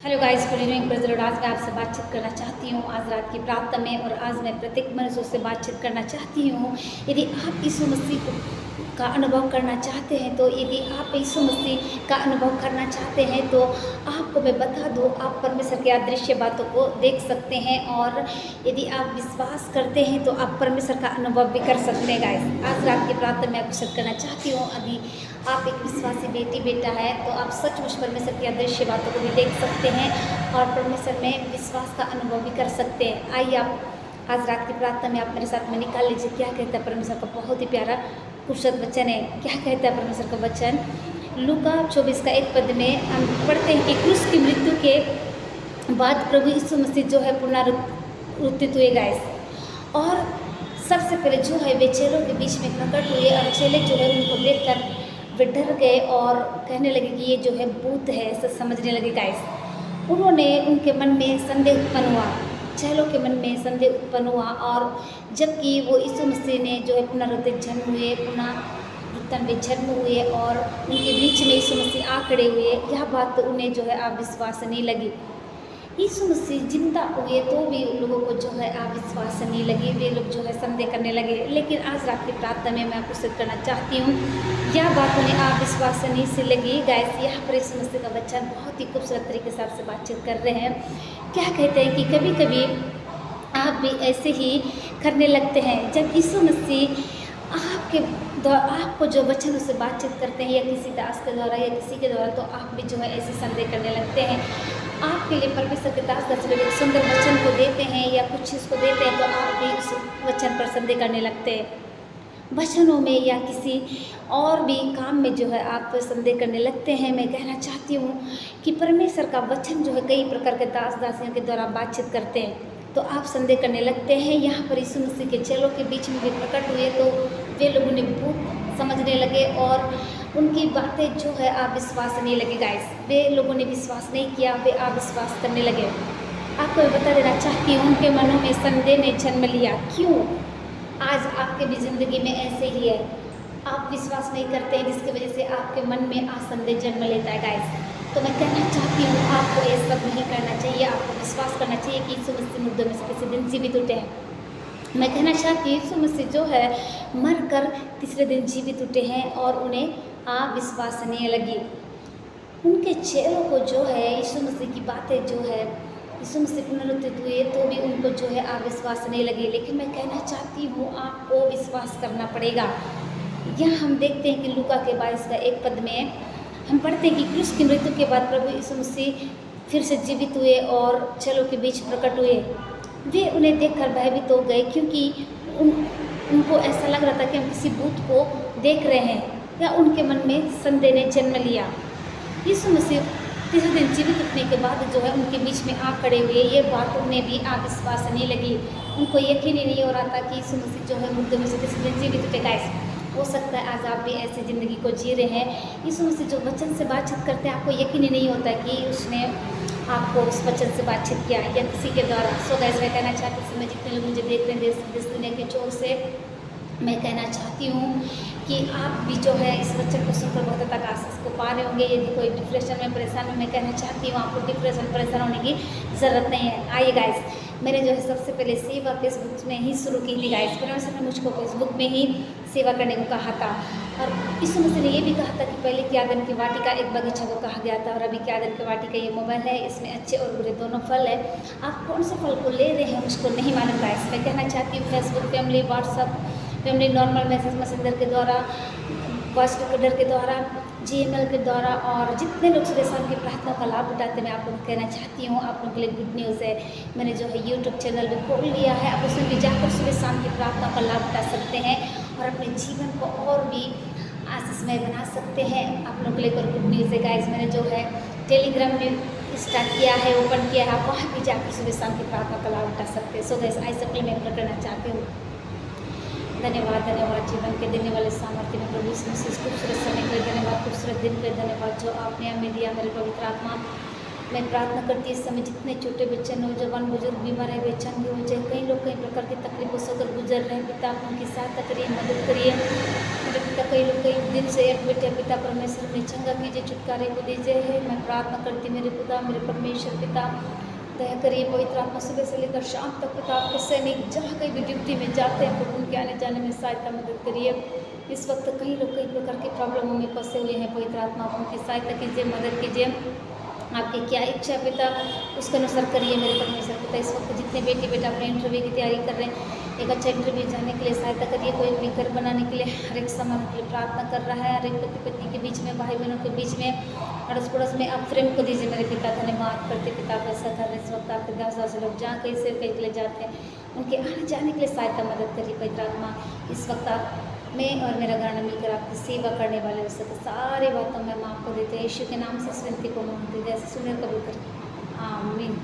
Hello guys, good evening. Praise. आज मैं आपसे बातचीत करना चाहती हूँ आज रात की प्रार्थना में, और आज मैं प्रत्येक मनुष्य से बातचीत करना चाहती हूँ। यदि आप यीशु मसीह का अनुभव करना चाहते हैं, तो यदि आप यीशु मसीह का अनुभव करना चाहते हैं, तो आपको मैं बता दूँ, आप परमेश्वर की अदृश्य बातों को देख सकते हैं। और यदि आप विश्वास करते हैं, तो आप परमेश्वर का अनुभव भी कर सकते हैं। गाइस, आज रात की प्रार्थना में आपको करना चाहती हूँ। यदि आप एक विश्वासी बेटी बेटा है, तो आप सचमुच परमेश्वर की अदृश्य बातों को भी देख सकते हैं और परमेश्वर में विश्वास का अनुभव भी कर सकते हैं। आइए आप आज रात की प्रार्थना में आप मेरे साथ में निकाल लीजिए। क्या कहता है परमेश्वर का बहुत ही प्यारा खूबसूरत वचन है। क्या कहता है परमेश्वर का वचन? लूका 24 का 1 पद में हम पढ़ते हैं कि क्रूस की मृत्यु के बाद प्रभु यीशु मसीह जो है पुनरुत्थित हुए। गाइस, और सबसे पहले जो है वे चेलों के बीच में प्रकट हुए, और चेले जो है उनको देखकर वे डर गए और कहने लगे कि ये जो है भूत है, ऐसा समझने लगे। गाइस, उन्होंने उनके मन में संदेह उत्पन्न हुआ, चेलों के मन में संदेह उत्पन्न हुआ। और जबकि वो यीशु मसीह ने जो है पुनरुत्थित जन्म हुए, पुनरुत्थान में जन्म हुए और उनके बीच में यीशु मसीह आ खड़े हुए, यह बात तो उन्हें जो है अविश्वास नहीं लगी। यीशु मसीह जिंदा हुए तो भी उन लोगों को जो है अविश्वास नहीं लगी, वे लोग जो है संदेह करने लगे। लेकिन आज रात की प्रार्थना में मैं आपको सिद्ध करना चाहती हूँ, यह बात उन्हें अविश्वास नहीं से लगी। गाइस, यहाँ पर यीशु मसीह का वचन बहुत ही खूबसूरत तरीके से आपसे बातचीत कर रहे हैं। क्या कहते हैं कि कभी कभी आप भी ऐसे ही करने लगते हैं। जब यीशु मसीह आपको जो वचनों से बातचीत करते हैं, या किसी दास के द्वारा या किसी के द्वारा, तो आप भी जो है ऐसे संदेह करने लगते हैं। आपके लिए परमेश्वर के दास एक सुंदर वचन को देते हैं या कुछ चीज़ को देते हैं, तो आप भी उस वचन पर संदेह करने लगते हैं। वचनों में या किसी और भी काम में जो है आप संदेह करने लगते हैं। मैं कहना चाहती हूँ कि परमेश्वर का वचन जो है कई प्रकार के दास दासियों के द्वारा बातचीत करते हैं, तो आप संदेह करने लगते हैं। यहाँ पर यीशु मसीह के चेलों के बीच में भी प्रकट हुए, तो वे लोगों ने भूत समझने लगे और उनकी बातें जो है अविश्वास नहीं लगे। गाइस, वे लोगों ने विश्वास नहीं किया, वे अविश्वास करने लगे। आपको मैं बता देना चाहती हूँ, उनके मनों में संदेह ने जन्म लिया। क्यों? आज आपके भी ज़िंदगी में ऐसे ही है, आप विश्वास नहीं करते हैं, जिसकी वजह से आपके मन में असंदेह जन्म लेता है। गाइस, तो मैं कहना चाहती हूँ, आपको ये सब नहीं करना चाहिए। आपको विश्वास करना चाहिए कि यीशु मसीह मुर्दों में से किसी दिन जीवित उठे हैं। मैं कहना चाहती हूँ, यीशु मसीह जो है मर कर तीसरे दिन जीवित उठे हैं और उन्हें अविश्वास नहीं लगी। उनके चेलों को जो है यीशु मसीह की बातें जो है, यीशु मसीह पुनरुत्थित हुए तो भी उनको जो है अविश्वास नहीं लगी। लेकिन मैं कहना चाहती हूँ, आपको विश्वास करना पड़ेगा। यहाँ हम देखते हैं कि लूका के 22 का 1 पद में हम पढ़ते हैं कि क्रूस की मृत्यु के बाद प्रभु यीशु मसीह फिर से जीवित हुए और चेलों के बीच प्रकट हुए। वे उन्हें देखकर भयभीत हो गए, क्योंकि उनको ऐसा लग रहा था कि हम किसी भूत को देख रहे हैं, या उनके मन में संदेह ने जन्म लिया। यीशु मसीह तीसरे दिन जीवित उठने के बाद जो है उनके बीच में आ खड़े हुए, ये बात उन्हें भी अविश्वास नहीं लगी। उनको यकीन ही नहीं हो रहा था कि यीशु मसीह जो है मुर्दों में से तीसरे दिन जीवित उठे। गाइस, हो सकता है आज आप भी ऐसी ज़िंदगी को जी रहे हैं। यीशु मसीह जो वचन से बातचीत करते हैं, आपको यकीन ही नहीं होता कि उसने आपको उस वचन से बातचीत किया या किसी के द्वारा। सो गाइस, मैं कहना चाहती हूँ, मैं जितने लोग मुझे देख रहे हैं देश दुनिया के चोर से, मैं कहना चाहती हूँ कि आप भी जो है इस वचन को सुनकर बहुत तक आशीष को पा रहे होंगे। यदि कोई डिप्रेशन में परेशान है, मैं कहना चाहती हूँ आपको डिप्रेशन परेशान होने की ज़रूरत नहीं है। आइए गाइस, मैंने जो है सबसे पहले सेवा फेसबुक में ही शुरू की थी। गाइस, परमेश्वर ने मुझको फेसबुक में ही सेवा करने को कहा था, और यीशु मसीह ने ये भी कहा था कि पहले की आदम की वाटिका एक बगीचा को कहा गया था, और अभी की आदम की वाटिका ये मोबाइल है। इसमें अच्छे और बुरे दोनों फल है। आप कौन से फल को ले रहे हैं मुझको नहीं मालूम। गाइस, मैं कहना चाहती हूँ, Facebook family, WhatsApp family, normal message messenger के द्वारा, वॉइस रिकॉर्डर के द्वारा, जीमेल के द्वारा, और जितने लोग सुबह शाम की प्रार्थना का लाभ उठाते हैं, मैं आप लोगों को कहना चाहती हूँ, आप लोगों के लिए गुड न्यूज़ है। मैंने जो है यूट्यूब चैनल भी खोल लिया है। आप उसमें भी जाकर सुबह शाम की प्रार्थना का लाभ उठा सकते हैं और अपने जीवन को और भी आशीषमय बना सकते हैं। आप लोगों के लिए और गुड न्यूज़ है। गाइस, मैंने जो है टेलीग्राम में स्टार्ट किया है, ओपन किया है, आप वहाँ भी जाकर सुबह शाम की प्रार्थना का लाभ उठा सकते हैं। सो गाइस, आई सबके मैं करना चाहती हूँ। धन्यवाद, धन्यवाद जीवन के देने वाले सामर्थ्य में प्रभु यीशु मसीह, खूबसूरत समय के लिए धन्यवाद, खूबसूरत दिन के लिए धन्यवाद जो आपने हमें दिया। मेरे पवित्र आत्मा, मैं प्रार्थना करती हूँ इस समय जितने छोटे बच्चे नौजवान बुजुर्ग बीमार है बेचैन हो जाए, कई लोग कई प्रकार की तकलीफों से होकर गुजर रहे हैं पिता, आप उनकी सहायता करिए, मदद करिए मेरे पिता। कई लोग कई दिन से एडमिट है पिता, परमेश्वर ने चंगा कीजिए, छुटकारे को दीजिए है। मैं प्रार्थना करती मेरे खुदा मेरे परमेश्वर पिता, दया करिए पवित्र आत्मा सुबह से लेकर शाम तक पिता, आपके सैनिक जहाँ कहीं भी ड्यूटी में जाते हैं प्रभु उनके आने जाने में सहायता मदद करिए। इस वक्त कई लोग कई प्रकार की प्रॉब्लमों में फंसे हुए हैं, पवित्र आत्मा आप उनकी सहायता कीजिए, मदद कीजिए। आपकी क्या इच्छा है पिता उसके अनुसार करिए मेरे परमेश्वर पिता। इस वक्त जितने बेटी बेटा अपने इंटरव्यू की तैयारी कर रहे हैं, एक अच्छा इंटरव्यू जाने के लिए सहायता करिए, कोई अपने घर बनाने के लिए हर एक सामान के लिए प्रार्थना कर रहा है, हर एक पति पत्नी के बीच में, भाई बहनों के बीच में, अड़ोस पड़ोस में आप प्रेम को दीजिए मेरे पिता। धन्यवाद करते पिता आप ऐसा कर रहे हैं। इस वक्त आपके दास दास लोग जहाँ कहीं से कहीं के लिए जाते हैं उनके आने जाने के लिए सहायता मदद करिए पवित्र आत्मा। इस वक्त आप मैं और मेरा घराना मिलकर आपकी सेवा करने वाले हो सके, सारी बातों में हम आपको देते हैं यीशु के नाम से इस विनती को मांगते हैं, जैसे सुने कबूल करें, आमीन।